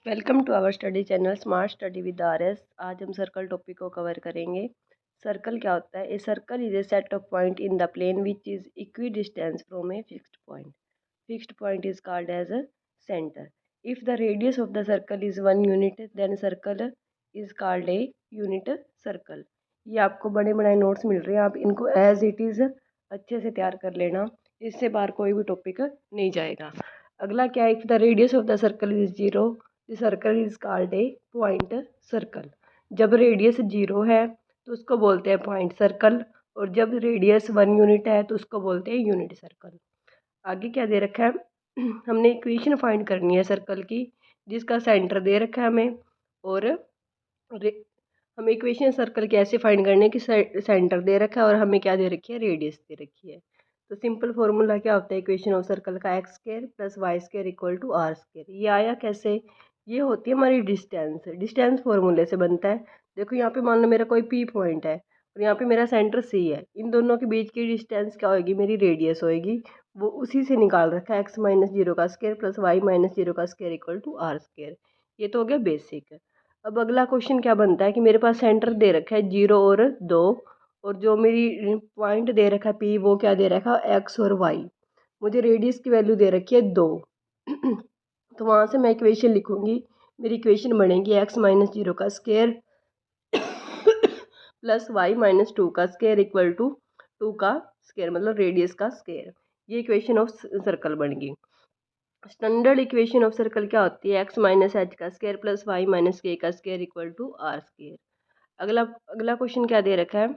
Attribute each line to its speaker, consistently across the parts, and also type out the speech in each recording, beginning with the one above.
Speaker 1: Welcome to our study channel smart study with RS। आज हम circle topic को cover करेंगे। सर्कल क्या होता है? A circle is a set of point in the plane which is equidistance from a fixed point. Fixed point is called as a centre. If the radius of the circle is 1 unit then circle is called a unit circle. ये आपको बड़े बड़े notes मिल रहे हैं, आप इनको as it is अच्छे से तैयार कर लेना, इससे बाहर कोई भी टॉपिक नहीं जाएगा। अगला क्या है? If the radius of the circle is 0 the circle is called A point circle. जब रेडियस 0 है तो उसको बोलते हैं पॉइंट सर्कल, और जब रेडियस 1 यूनिट है तो उसको बोलते हैं यूनिट सर्कल। आगे क्या दे रखा है? हमने इक्वेशन फाइंड करनी है सर्कल की, जिसका सेंटर दे रखा है हमें, और हमें इक्वेशन सर्कल की ऐसे फाइंड करने की सेंटर दे रखा है और हमें क्या दे रखी है? रेडियस दे रखी है। तो सिंपल फॉर्मूला क्या होता है इक्वेशन ऑफ सर्कल का? X square plus y square equal to r square. ये आया कैसे? ये होती है हमारी डिस्टेंस। डिस्टेंस फॉर्मूले से बनता है। देखो यहाँ पे मान लो मेरा कोई पी पॉइंट है और यहाँ पे मेरा सेंटर सी है, इन दोनों के बीच की डिस्टेंस क्या होगी? मेरी रेडियस होएगी। वो उसी से निकाल रखा है, एक्स माइनस जीरो का square plus y minus zero का square equal to r square. ये तो हो गया बेसिक। अब अगला क्वेश्चन क्या बनता है कि मेरे पास सेंटर दे रखा है 0 और 2, और जो मेरी पॉइंट दे रखा है पी, वो क्या दे रखा है? एक्स और वाई। मुझे रेडियस की वैल्यू दे रखी है 2। तो वहाँ से मैं इक्वेशन लिखूंगी। मेरी इक्वेशन बनेगी एक्स माइनस जीरो का स्क्वायर प्लस वाई माइनस 2 का स्क्वायर इक्वल टू 2 का स्क्वायर, मतलब रेडियस का स्क्वायर। ये इक्वेशन ऑफ सर्कल बन गई। स्टैंडर्ड इक्वेशन ऑफ सर्कल क्या होती है? एक्स माइनस एच का square plus y minus k का square equal to r square. अगला अगला क्वेश्चन क्या दे रखा है?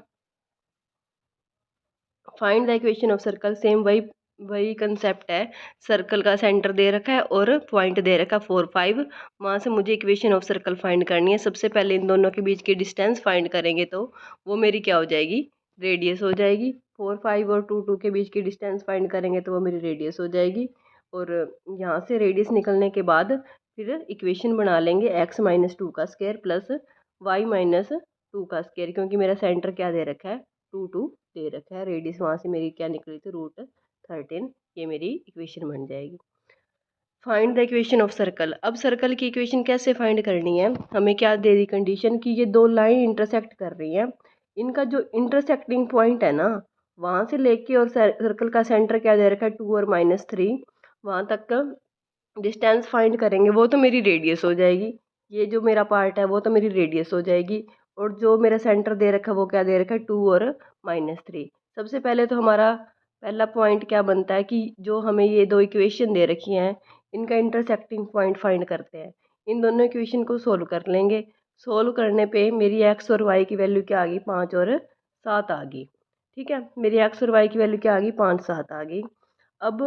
Speaker 1: Find the equation of circle. Same वही वही कंसेप्ट है। सर्कल का सेंटर दे रखा है और पॉइंट दे रखा है 4 5। वहाँ से मुझे इक्वेशन ऑफ सर्कल फाइंड करनी है। सबसे पहले इन दोनों के बीच की डिस्टेंस फाइंड करेंगे तो वो मेरी क्या हो जाएगी? रेडियस हो जाएगी। 4 5 और 2 2 के बीच की डिस्टेंस फाइंड करेंगे तो वो मेरी रेडियस हो जाएगी। और यहाँ से रेडियस निकलने के बाद फिर इक्वेशन बना लेंगे एक्स माइनस 2 का स्क्वायर प्लस वाई माइनस 2 का स्क्वायर, क्योंकि मेरा सेंटर क्या दे रखा है? 2 2 दे रखा है। रेडियस वहाँ से मेरी क्या निकली थी? √13। ये मेरी इक्वेशन बन जाएगी। Find the equation of circle. अब सर्कल की इक्वेशन कैसे फाइंड करनी है? हमें क्या दे दी कंडीशन कि ये दो लाइन इंटरसेक्ट कर रही हैं। इनका जो इंटरसेक्टिंग पॉइंट है ना, वहाँ से लेके और सर्कल का सेंटर क्या दे रखा है? 2 और -3, वहाँ तक का डिस्टेंस फाइंड करेंगे, वो तो मेरी रेडियस हो जाएगी। ये जो मेरा पार्ट है वो तो मेरी रेडियस हो जाएगी। और जो मेरा सेंटर दे रखा है वो क्या दे रखा है? 2 और -3। सबसे पहले तो हमारा पहला पॉइंट क्या बनता है कि जो हमें ये दो इक्वेशन दे रखी हैं, इनका इंटरसेक्टिंग पॉइंट फाइंड करते हैं। इन दोनों इक्वेशन को सोल्व कर लेंगे। सोल्व करने पे मेरी एक्स और वाई की वैल्यू क्या आ गई? 5 और 7 आ गई। ठीक है, मेरी एक्स और वाई की वैल्यू क्या आ गई? 5 7 आ गई। अब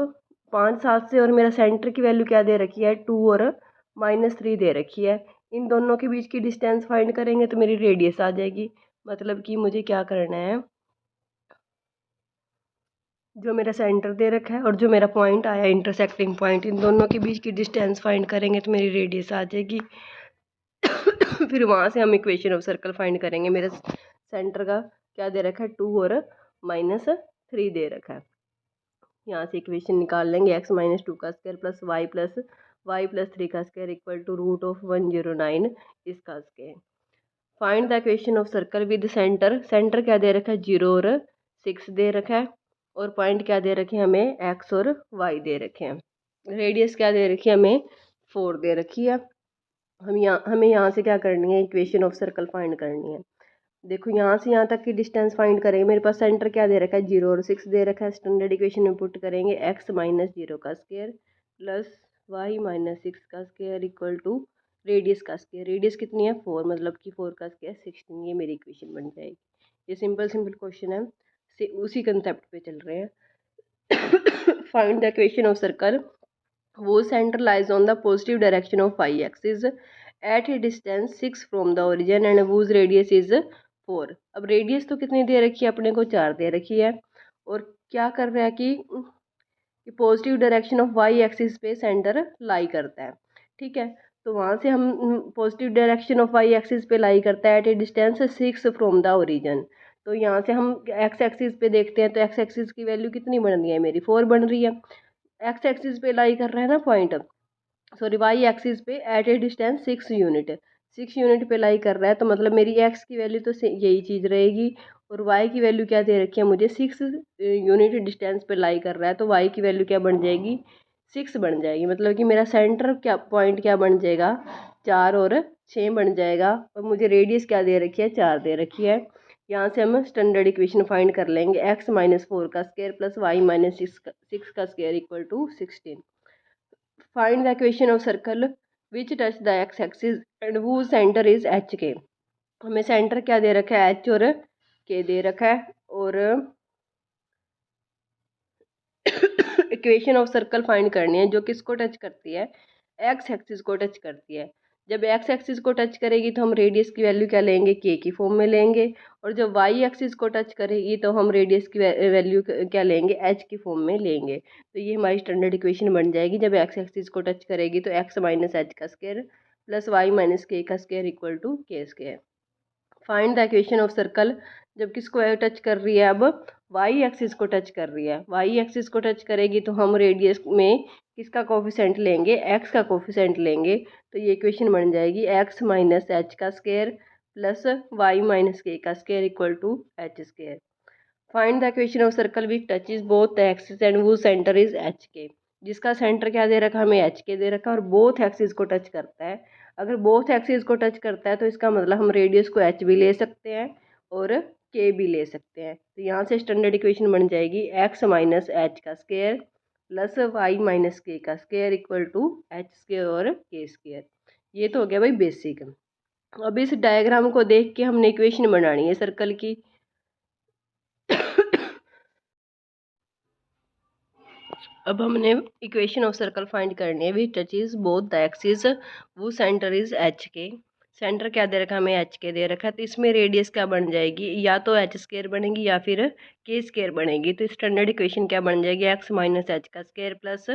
Speaker 1: 5 7 से और मेरा सेंटर की वैल्यू क्या दे रखी है? 2 और -3 दे रखी है। इन दोनों के बीच की डिस्टेंस फाइंड करेंगे तो मेरी रेडियस आ जाएगी। मतलब कि मुझे क्या करना है? जो मेरा सेंटर दे रखा है और जो मेरा पॉइंट आया इंटरसेक्टिंग पॉइंट, इन दोनों के बीच की डिस्टेंस फाइंड करेंगे तो मेरी रेडियस आ जाएगी। फिर वहाँ से हम इक्वेशन ऑफ सर्कल फाइंड करेंगे। मेरे सेंटर का क्या दे रखा है? 2 और -3 दे रखा है। यहाँ से इक्वेशन निकाल लेंगे एक्स माइनस 2 का स्क्वायर प्लस वाई प्लस 3 का स्क्वायर इक्वल टू √109 इसका square. Find the equation of circle with centre. Centre क्या दे रखा है? 0 और 6 दे रखा है। और पॉइंट क्या दे रखे हैं हमें? एक्स और वाई दे रखे हैं। रेडियस क्या दे रखी है हमें? 4 दे रखी है। हमें यहाँ से क्या करनी है? इक्वेशन ऑफ सर्कल फाइंड करनी है। देखो यहाँ से यहाँ तक की डिस्टेंस फाइंड करेंगे। मेरे पास सेंटर क्या दे रखा है? 0 और 6 दे रखा है। स्टैंडर्ड इक्वेशन में पुट करेंगे एक्स माइनस 0 का स्क्वायर प्लस वाई माइनस 6 का स्क्वायर इक्वल टू रेडियस का स्क्वायर। रेडियस कितनी है? 4, मतलब कि 4 का स्क्वायर 16। ये मेरी इक्वेशन बन जाएगी। ये सिंपल सिंपल क्वेश्चन है, से उसी कंसेप्ट पे चल रहे हैं। Find the equation of circle. वो centre lies on the positive direction of y axis at a distance 6 from the origin and whose radius is 4। अब रेडियस तो कितनी दे रखी है अपने को? 4 दे रखी है। और क्या कर रहा है कि positive direction of y axis पे सेंटर लाई करता है। ठीक है, तो वहाँ से हम positive direction of y axis पे लाई करता है at a distance 6 from the origin. तो यहाँ से हम एक्स एक्सिस पे देखते हैं तो एक्स एक्सिस की वैल्यू कितनी बन रही है? मेरी 4 बन रही है। एक्स एक्सिस पे लाई कर रहा है ना पॉइंट, सॉरी वाई एक्सिस पे एट ए डिस्टेंस 6 यूनिट पे लाई कर रहा है, तो मतलब मेरी एक्स की वैल्यू तो यही चीज़ रहेगी, और वाई की वैल्यू क्या दे रखी है मुझे, 6 यूनिट डिस्टेंस पे लाई कर रहा है, तो वाई की वैल्यू क्या बन जाएगी, 6 बन जाएगी। मतलब कि मेरा सेंटर क्या पॉइंट क्या बन जाएगा, 4 और 6 बन जाएगा, और मुझे रेडियस क्या दे रखी है, 4 दे रखी है। यहाँ से हम स्टैंडर्ड इक्वेशन फाइंड कर लेंगे, x-4 का स्क्वायर प्लस y-6 का square equal to 16। Find the equation of circle which touch the x axis and whose centre is h k. हमें सेंटर क्या दे रखा है, एच और के दे रखा है, और इक्वेशन ऑफ सर्कल फाइंड करनी है जो किसको टच करती है, एक्स एक्सिस को टच करती है। जब एक्स एक्सिस को टच करेगी तो हम रेडियस की वैल्यू क्या लेंगे, के की फॉर्म में लेंगे, और जब वाई एक्सिस को टच करेगी तो हम रेडियस की वैल्यू क्या लेंगे, एच की फॉर्म में लेंगे। तो ये हमारी स्टैंडर्ड इक्वेशन बन जाएगी, जब एक्स एक्सिस को टच करेगी तो एक्स माइनस एच का square plus y minus k का square equal to k square. Find the equation of circle, जब किसको टच कर रही है, अब वाई एक्सिस को टच कर रही है, वाई एक्सिस को टच करेगी तो हम रेडियस में किसका कोफिशेंट लेंगे, एक्स का कोफिशेंट लेंगे। तो ये इक्वेशन बन जाएगी एक्स माइनस एच का square plus y minus k का square equal to h square. Find the equation of circle which touches both the axis and वो सेंटर इज एच के। जिसका सेंटर क्या दे रखा, हमें एच के दे रखा, और बोथ एक्सिस को टच करता है। अगर बोथ एक्सिस को टच करता है तो इसका मतलब हम रेडियस को एच भी ले सकते हैं और के भी ले सकते हैं। तो यहाँ से स्टैंडर्ड इक्वेशन बन जाएगी एक्स माइनस एच का square plus y minus k का square equal to h square और के स्क्वायर। ये तो हो गया भाई बेसिक। अब इस डायग्राम को देख के हमने इक्वेशन बनानी है सर्कल की। अब हमने इक्वेशन ऑफ सर्कल फाइंड करनी है विच टचेज बोथ द एक्सिस वो सेंटर इज एच के। सेंटर क्या दे रखा है, हमें एच के दे रखा है, तो इसमें रेडियस क्या बन जाएगी, या तो एच स्क्वायर बनेगी या फिर के स्क्वायर बनेगी। तो स्टैंडर्ड इक्वेशन क्या बन जाएगी, एक्स माइनस एच का square plus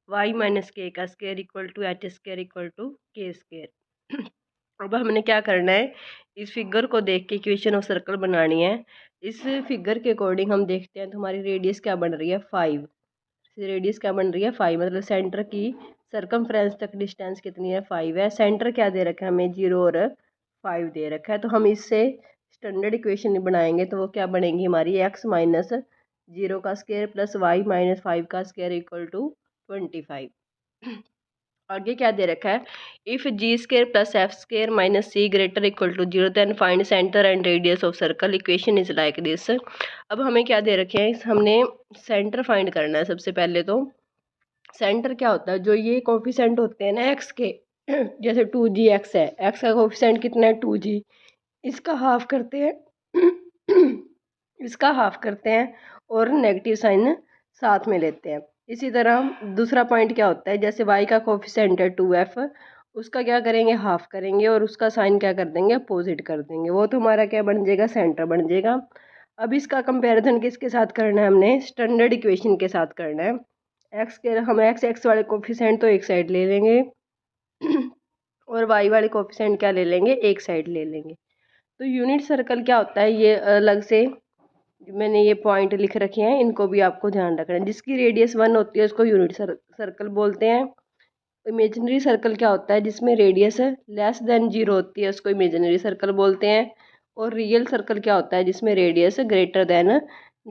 Speaker 1: y minus k का square equal to h square equal to k square. अब हमने क्या करना है, इस फिगर को देख के इक्वेशन ऑफ सर्कल बनानी है। इस फिगर के अकॉर्डिंग हम देखते हैं तो हमारी रेडियस क्या बन रही है, 5। रेडियस क्या बन रही है, 5, मतलब सेंटर की सरकमफ्रेंस तक डिस्टेंस कितनी है, 5 है। सेंटर क्या दे रखा है हमें, 0 और 5 दे रखा है। तो हम इससे स्टैंडर्ड इक्वेशन बनाएंगे तो वो क्या बनेगी हमारी, एक्स माइनस 0 का स्क्वायर प्लस वाई माइनस 5 का स्क्वायर इक्वल टू 25। आगे क्या दे रखा है, if g square plus f square minus c greater equal to 0 then find centre and radius of circle. Equation is like this. अब हमें क्या दे रखे हैं, हमने सेंटर फाइंड करना है। सबसे पहले तो सेंटर क्या होता है, जो ये कोफिशेंट होते हैं ना एक्स के, जैसे 2g एक्स है, एक्स का कोफिशेंट कितना है, 2g, इसका हाफ करते हैं इसका हाफ करते हैं और नेगेटिव साइन साथ में लेते हैं। इसी तरह दूसरा पॉइंट क्या होता है, जैसे y का कोफिशेंट है 2f, उसका क्या करेंगे, हाफ करेंगे और उसका साइन क्या कर देंगे, अपोजिट कर देंगे। वो तो हमारा क्या बन जाएगा, सेंटर बन जाएगा। अब इसका कंपैरिजन किसके साथ करना है, हमने स्टैंडर्ड इक्वेशन के साथ करना है। हम एक्स वाले कोफिशेंट तो एक साइड ले लेंगे और वाई वाले कोफिशेंट क्या ले लेंगे, एक साइड ले लेंगे। तो यूनिट सर्कल क्या होता है, ये अलग से मैंने ये पॉइंट लिख रखे हैं, इनको भी आपको ध्यान रखना है। जिसकी रेडियस 1 होती है उसको यूनिट सर्कल बोलते हैं। इमेजिनरी सर्कल क्या होता है, जिसमें रेडियस लेस देन 0 होती है उसको इमेजिनरी सर्कल बोलते हैं। और रियल सर्कल क्या होता है, जिसमें रेडियस ग्रेटर देन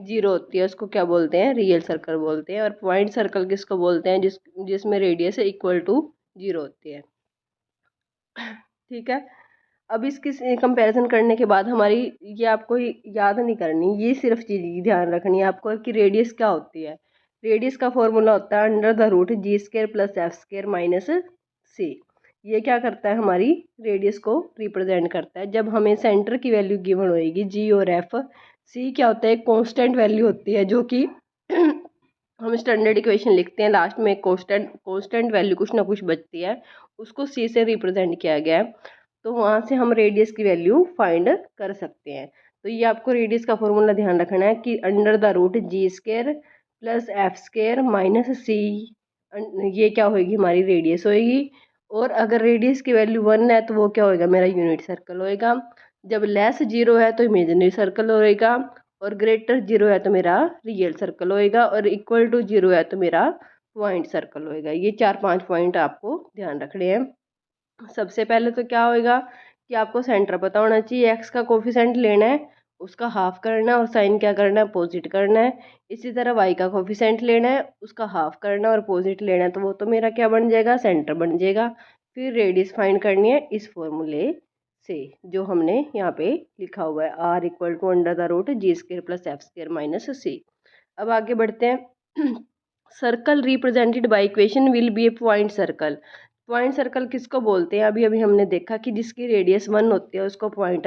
Speaker 1: 0 होती है उसको क्या बोलते हैं, रियल सर्कल बोलते हैं। और पॉइंट सर्कल किसको बोलते हैं, जिसमें रेडियस इक्वल टू 0 होती है। ठीक है। अब इसकी कंपैरिजन करने के बाद हमारी, ये आपको याद नहीं करनी, ये सिर्फ चीज़ ध्यान रखनी है आपको कि रेडियस क्या होती है। रेडियस का फॉर्मूला होता है under the root g square plus f square minus c. ये क्या करता है, हमारी रेडियस को रिप्रेजेंट करता है। जब हमें सेंटर की वैल्यू गिवन होएगी जी और एफ, सी क्या होता है, कांस्टेंट वैल्यू होती है, जो कि हम स्टैंडर्ड इक्वेशन लिखते हैं लास्ट में, कांस्टेंट वैल्यू कुछ ना कुछ बचती है, उसको सी से रिप्रेजेंट किया गया है। तो वहाँ से हम रेडियस की वैल्यू फाइंड कर सकते हैं। तो ये आपको रेडियस का फॉर्मूला ध्यान रखना है कि under the root g square plus f square minus c, ये क्या होगी, हमारी रेडियस होएगी। और अगर रेडियस की वैल्यू 1 है तो वो क्या होएगा, मेरा यूनिट सर्कल होएगा। जब लेस 0 है तो इमेजिनरी सर्कल होएगा, और ग्रेटर 0 है तो मेरा रियल सर्कल होएगा, और इक्वल टू 0 है तो मेरा पॉइंट सर्कल होएगा। ये 4-5 पॉइंट आपको ध्यान रखने हैं। सबसे पहले तो क्या होएगा कि आपको सेंटर पता होना चाहिए, एक्स का कोफिशेंट लेना है, उसका हाफ करना है और साइन क्या करना है, अपोजिट करना है। इसी तरह वाई का कोफिशेंट लेना है, उसका हाफ करना है और अपोजिट लेना है, तो वो तो मेरा क्या बन जाएगा, सेंटर बन जाएगा। फिर रेडियस फाइंड करनी है इस फॉर्मूले से जो हमने यहाँ पे लिखा हुआ है, r equal to under the root g square plus f square minus c. अब आगे बढ़ते हैं। Circle represented by equation will be a point circle. Point circle किसको बोलते हैं, अभी अभी हमने देखा कि जिसकी रेडियस 1 होती है उसको पॉइंट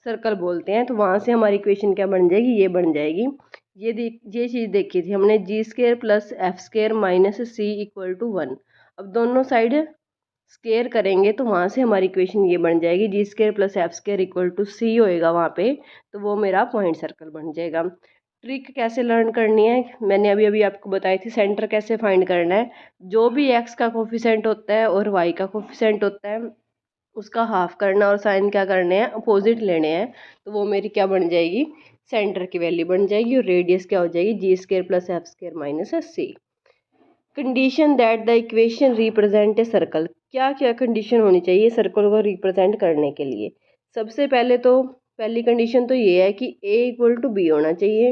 Speaker 1: सर्कल बोलते हैं। तो वहाँ से हमारी इक्वेशन क्या बन जाएगी, ये बन जाएगी। ये चीज़ देखी थी हमने, g square plus f square minus c equal to 1। अब दोनों साइड स्क्वायर करेंगे तो वहाँ से हमारी इक्वेशन ये बन जाएगी, g square plus f square equal to c होएगा वहाँ पे, तो वो मेरा पॉइंट सर्कल बन जाएगा। ट्रिक कैसे लर्न करनी है, मैंने अभी अभी आपको बताई थी। सेंटर कैसे फाइंड करना है, जो भी एक्स का कोफिशेंट होता है और वाई का कोफिशेंट होता है उसका हाफ करना और साइन क्या करने हैं, अपोजिट लेने हैं, तो वो मेरी क्या बन जाएगी, सेंटर की वैल्यू बन जाएगी। और रेडियस क्या हो जाएगी, g square plus f square minus c. Condition that the equation represent a circle. क्या क्या कंडीशन होनी चाहिए सर्कल को रिप्रेजेंट करने के लिए। सबसे पहले तो पहली कंडीशन तो ये है कि ए इक्वल टू बी होना चाहिए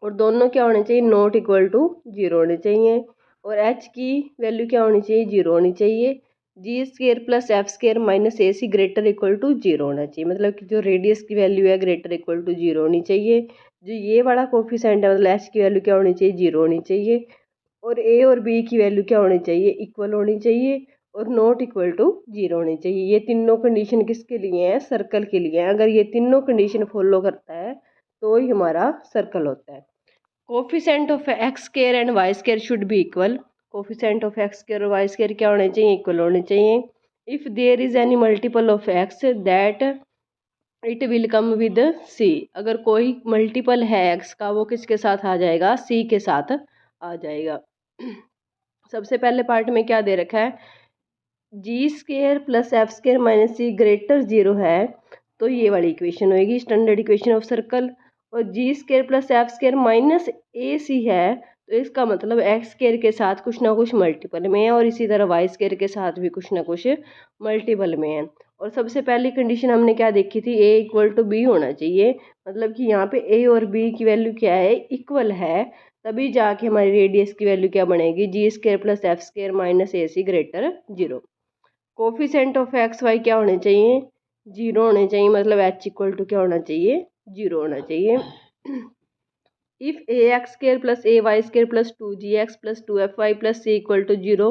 Speaker 1: और दोनों क्या होने चाहिए, नॉट इक्वल टू जीरो होने चाहिए। और एच की वैल्यू क्या होनी चाहिए, जीरो होनी चाहिए। G square plus f square minus a c greater equal to zero होना चाहिए, मतलब कि जो रेडियस की वैल्यू है ग्रेटर इक्वल टू जीरो होनी चाहिए। जो ये वाला कोफिशिएंट है मतलब एच की वैल्यू क्या होनी चाहिए, जीरो होनी चाहिए। और ए और बी की वैल्यू क्या होनी चाहिए, इक्वल होनी चाहिए और नॉट इक्वल टू जीरो होनी चाहिए। ये तीनों कंडीशन किसके लिए हैं, सर्कल के लिए हैं। अगर ये तीनों कंडीशन फॉलो करता है तो ही हमारा सर्कल होता है। Coefficient of x square and y square should be equal. Coefficient of x square और वाई स्क्वायर क्या होने चाहिए, इक्वल होने चाहिए। If there is any multiple of x that it will come with c. अगर कोई मल्टीपल है x का, वो किसके साथ आ जाएगा, सी के साथ आ जाएगा। सबसे पहले पार्ट में क्या दे रखा है, g square plus f square minus c greater zero है, तो ये वाली इक्वेशन होगी स्टैंडर्ड इक्वेशन ऑफ सर्कल। और g square plus f square minus a c है, तो इसका मतलब एक्स स्क्र के साथ कुछ ना कुछ मल्टीपल में है और इसी तरह वाई स्क्र के साथ भी कुछ ना कुछ मल्टीपल में है। और सबसे पहली कंडीशन हमने क्या देखी थी, ए इक्वल टू बी होना चाहिए, मतलब कि यहाँ पे ए और बी की वैल्यू क्या है, इक्वल है, तभी जाके हमारी रेडियस की वैल्यू क्या बनेगी, g square plus f square minus a c greater zero. Coefficient of x y क्या होने चाहिए, जीरो होने चाहिए, मतलब एच इक्वल टू क्या होना चाहिए, जीरो होना चाहिए। If a x square plus a y square plus two g x plus two f y plus c equal to zero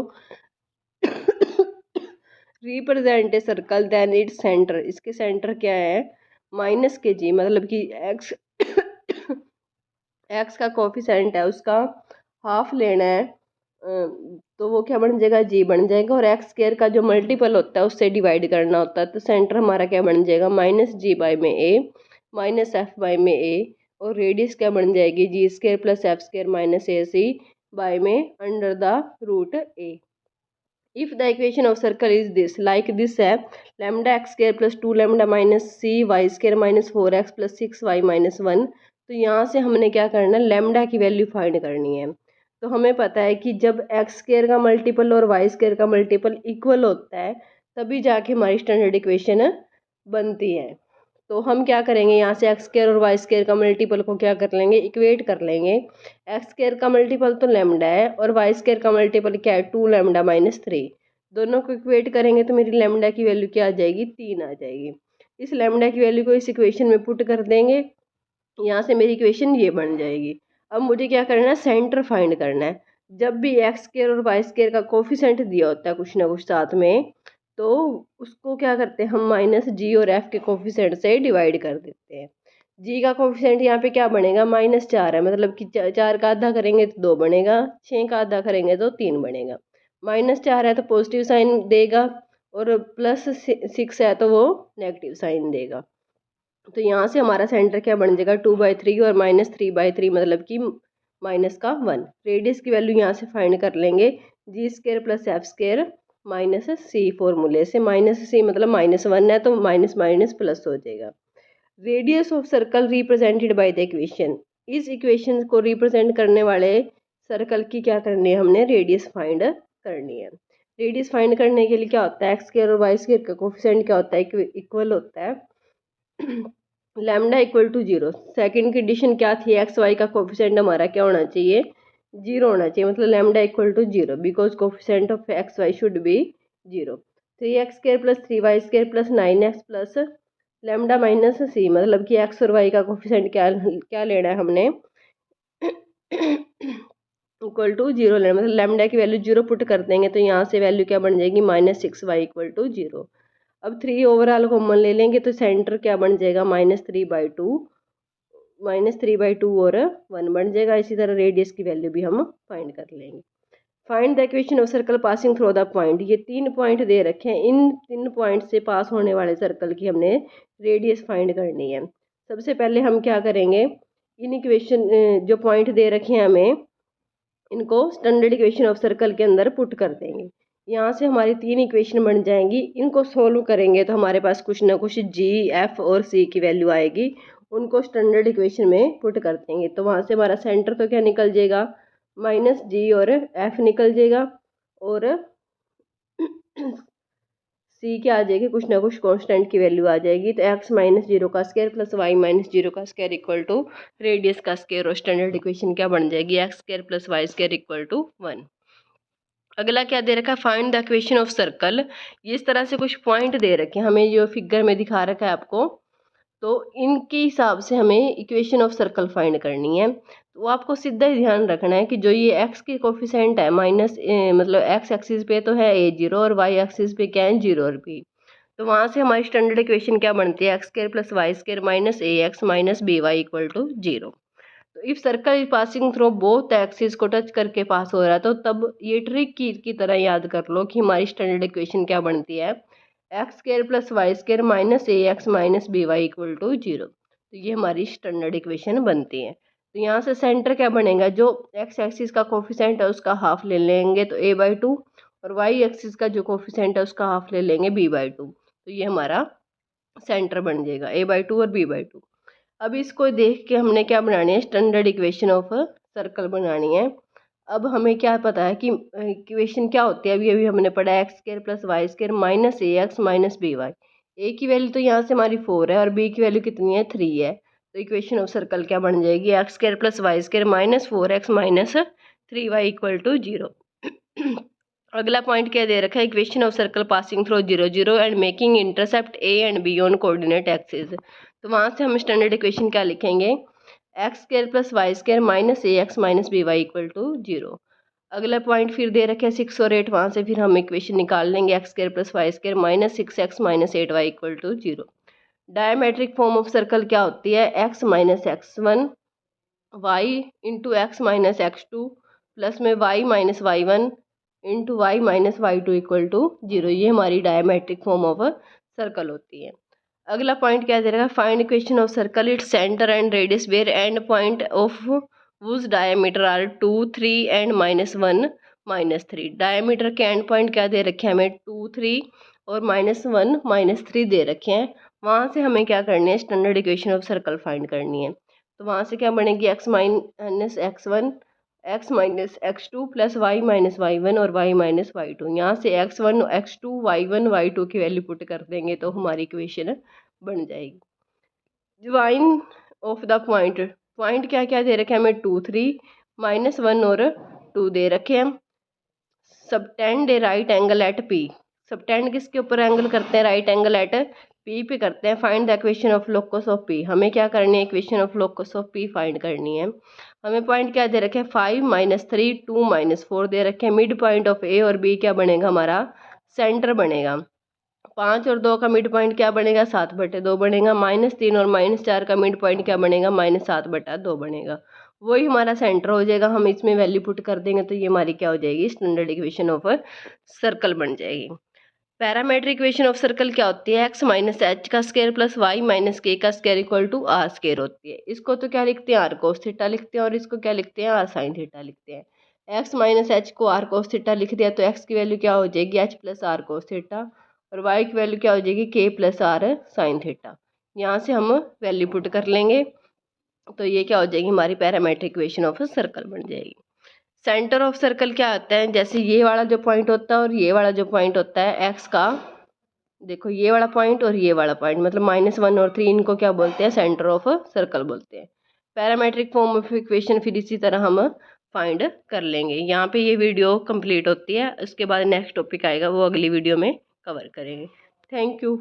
Speaker 1: represent a circle then its centre. इसके centre क्या है, minus के जी, मतलब कि एक्स एक्स का coefficient है उसका half लेना है, तो वो क्या बन जाएगा, जी बन जाएगा। और एक्स स्क्वायर का जो मल्टीपल होता है उससे डिवाइड करना होता है, तो सेंटर हमारा क्या बन जाएगा, माइनस जी बाई में ए माइनस एफ बाई में ए। और रेडियस क्या बन जाएगी, g square plus f square minus a c by में under the root a. If the equation of circle is this like this है, lambda x square plus two lambda minus c y square minus four x plus six y minus one. तो यहाँ से हमने क्या करना है, lambda की value find करनी है। तो हमें पता है कि जब एक्स स्क्वायर का मल्टीपल और वाई स्क्वायर का मल्टीपल इक्वल होता है तभी जाके हमारी स्टैंडर्ड इक्वेशन बनती है। तो हम क्या करेंगे, यहाँ से एक्स स्क्वायर और वाई स्क्वायर का मल्टीपल को क्या कर लेंगे, इक्वेट कर लेंगे। एक्स स्क्वायर का मल्टीपल तो लैम्डा है और वाई स्क्वायर का मल्टीपल क्या है, टू लैम्डा माइनस थ्री। दोनों को इक्वेट करेंगे तो मेरी लैम्डा की वैल्यू क्या आ जाएगी, तीन आ जाएगी। इस लैम्डा की वैल्यू को इस इक्वेशन में पुट कर देंगे, यहाँ से मेरी इक्वेशन ये बन जाएगी। अब मुझे क्या करना है, सेंटर फाइंड करना है। जब भी एक्स स्क्वायर और वाई स्क्वायर का कोफिशिएंट दिया होता है कुछ ना कुछ साथ में, तो उसको क्या करते हैं हम, माइनस जी और एफ के कोफिशिएंट से डिवाइड कर देते हैं। जी का कोफिशिएंट यहाँ पे क्या बनेगा, माइनस चार है, मतलब कि चार का आधा करेंगे तो दो बनेगा, छः का आधा करेंगे तो तीन बनेगा। माइनस चार है तो पॉजिटिव साइन देगा और प्लस सिक्स है तो वो नेगेटिव साइन देगा। तो यहाँ से हमारा सेंटर क्या बन जाएगा, टू बाई थ्री और माइनस थ्री बाई थ्री, मतलब कि माइनस का वन। रेडियस की वैल्यू यहाँ से फाइंड कर लेंगे, g square plus f square minus c फॉर्मूले से। माइनस सी मतलब माइनस वन है तो माइनस माइनस प्लस हो जाएगा। Radius of circle represented by the equation. इस इक्वेशन को रिप्रेजेंट करने वाले सर्कल की क्या करनी है, हमने रेडियस फाइंड करनी है। रेडियस फाइंड करने के लिए क्या होता है, एक्स स्क्वायर और वाई स्क्वायर का कोफिशिएंट क्या होता है, इक्वल होता है lambda equal to 0। Second condition क्या थी, एक्स वाई का कोफिशिएंट हमारा क्या होना चाहिए, 0 होना चाहिए, मतलब lambda equal to 0 because coefficient of x y should be 0। 3x² plus 3y² plus 9x plus lambda minus c, मतलब कि एक्स और वाई का कोफिशिएंट क्या क्या लेना है हमने इक्वल टू 0 लेना, मतलब लैम्डा की वैल्यू 0 पुट कर देंगे तो यहाँ से वैल्यू क्या बन जाएगी, -6y इक्वल टू 0। अब 3 ओवरऑल कॉमन ले लेंगे तो सेंटर क्या बन जाएगा, -3/2 और 1 बन जाएगा। इसी तरह रेडियस की वैल्यू भी हम फाइंड कर लेंगे। Find the equation of circle passing through the point, ये 3 पॉइंट दे रखे हैं, इन 3 पॉइंट से पास होने वाले सर्कल की हमने रेडियस फाइंड करनी है। सबसे पहले हम क्या करेंगे, इन इक्वेशन जो पॉइंट दे रखे हैं हमें, इनको स्टैंडर्ड इक्वेशन ऑफ सर्कल के अंदर पुट कर देंगे। यहाँ से हमारी 3 इक्वेशन बन जाएंगी, इनको सोल्व करेंगे तो हमारे पास कुछ ना कुछ जी, एफ और सी की वैल्यू आएगी, उनको स्टैंडर्ड इक्वेशन में पुट कर देंगे तो वहाँ से हमारा सेंटर तो क्या निकल जाएगा, -g और एफ निकल जाएगा, और सी क्या आ जाएगी, कुछ ना कुछ कांस्टेंट की वैल्यू आ जाएगी। तो x -0 का स्क्वायर प्लस y -0 का स्क्वायर इक्वल टू रेडियस का स्क्वायर, और स्टैंडर्ड इक्वेशन क्या बन जाएगी, x² plus y² equal to 1। अगला क्या दे रखा है, find the equation of circle. ये इस तरह से कुछ पॉइंट दे रखे हैं हमें, जो फिगर में दिखा रखा है आपको, तो इनके हिसाब से हमें इक्वेशन ऑफ सर्कल फाइंड करनी है। तो आपको सीधा ही ध्यान रखना है कि जो ये x की कोफिशिएंट है मतलब x एक्सिस पे तो है a0 और y एक्सिस पे क्या है 0 और b, तो वहाँ से हमारी स्टैंडर्ड इक्वेशन क्या बनती है, x² plus y² minus ax minus by equal to 0। तो if circle passing through both axis को टच करके पास हो रहा है तो तब ये ट्रिक की तरह याद कर लो कि हमारी स्टैंडर्ड इक्वेशन क्या बनती है, x² plus y² minus ax minus by equal to 0। तो ये हमारी स्टैंडर्ड इक्वेशन बनती है। तो यहाँ से सेंटर क्या बनेगा, जो x एक्सिस का कोफिशिएंट है उसका हाफ ले लेंगे तो a/2, और y एक्सिस का जो कोफिशिएंट है उसका हाफ ले लेंगे b/2, तो ये हमारा सेंटर बन जाएगा a/2 और b/2। अब इसको देख के हमने क्या बनानी है, स्टैंडर्ड इक्वेशन ऑफ सर्कल बनानी है। अब हमें क्या पता है कि इक्वेशन क्या होती है, अभी अभी हमने पढ़ा है x² plus y² minus ax minus by। a की वैल्यू तो यहाँ से हमारी 4 है और b की वैल्यू कितनी है, 3 है, तो इक्वेशन ऑफ सर्कल क्या बन जाएगी, x² plus y² minus 4x minus 3y equal to 0। अगला पॉइंट क्या दे रखा है, equation of circle passing through 0 0 and making intercept a and b on coordinate axis. तो वहाँ से हम स्टैंडर्ड इक्वेशन क्या लिखेंगे, x² plus y² minus ax minus by equal to 0। अगला पॉइंट फिर दे रखे हैं 6 और 8, वहाँ से फिर हम इक्वेशन निकाल लेंगे, x² plus y² minus 6x minus 8y equal to 0। Diametric form of circle क्या होती है, x minus x1 y into x minus x2 plus में y minus y1 into y minus y2 equal to 0। ये हमारी diametric form of circle होती है। अगला point क्या दे रहा है, find equation of circle its centre and radius where end point of whose diameter are 2 3 and -1 -3। Diameter के एंड पॉइंट क्या दे रखे हैं हमें, 2 3 और -1 -3 दे रखे हैं। वहाँ से हमें क्या करनी है, standard equation of circle find करनी है। तो वहाँ से क्या बनेगी, x minus x1 x minus x2 plus y minus y1 और y माइनस y2। यहाँ से x1 x2 y1 y2 की वैल्यू पुट कर देंगे तो हमारी इक्वेशन बन जाएगी। Join of the point, point क्या क्या दे रखे हैं हमें, 2 3 -1 और 2 दे रखे हैं। Subtend a right angle at p, subtend किसके ऊपर एंगल करते हैं, राइट एंगल एट पी पे करते हैं। Find the equation of locus of P, हमें क्या करनी है, equation of locus of P find करनी है। हमें पॉइंट क्या दे रखे हैं, 5 -3 2 -4 दे रखे हैं। मिड पॉइंट ऑफ ए और बी क्या बनेगा, हमारा सेंटर बनेगा। 5 और 2 का मिड पॉइंट क्या बनेगा, 7/2 बनेगा। -3 और -4 का मिड पॉइंट क्या बनेगा, -7/2 बनेगा। वही हमारा सेंटर हो जाएगा। हम इसमें वैल्यू पुट कर देंगे तो ये हमारी क्या हो जाएगी, स्टैंडर्ड इक्वेशन ऑफ सर्कल बन जाएगी। पैरामीट्रिक इक्वेशन ऑफ सर्कल क्या होती है, x माइनस एच का square plus y minus k का square equal to r square होती है। इसको तो क्या लिखते हैं, आर कोस थीटा लिखते हैं, और इसको क्या लिखते हैं, आर साइन थीटा लिखते हैं। x माइनस एच को आर कोस थीटा लिख दिया तो x की वैल्यू क्या हो जाएगी, h plus r cos theta, और y की वैल्यू क्या हो जाएगी, k plus r sine theta. यहाँ से हम वैल्यू पुट कर लेंगे तो ये क्या हो जाएगी, हमारी पैरामीट्रिक इक्वेशन ऑफ सर्कल बन जाएगी। सेंटर ऑफ सर्कल क्या होता है, जैसे ये वाला जो पॉइंट होता है और ये वाला जो पॉइंट होता है एक्स का, देखो ये वाला पॉइंट और ये वाला पॉइंट मतलब -1 और 3, इनको क्या बोलते हैं, सेंटर ऑफ सर्कल बोलते हैं। पैरामेट्रिक फॉर्म ऑफ इक्वेशन फिर इसी तरह हम फाइंड कर लेंगे। यहाँ पे ये वीडियो कंप्लीट होती है, उसके बाद नेक्स्ट टॉपिक आएगा, वो अगली वीडियो में कवर करेंगे। Thank you.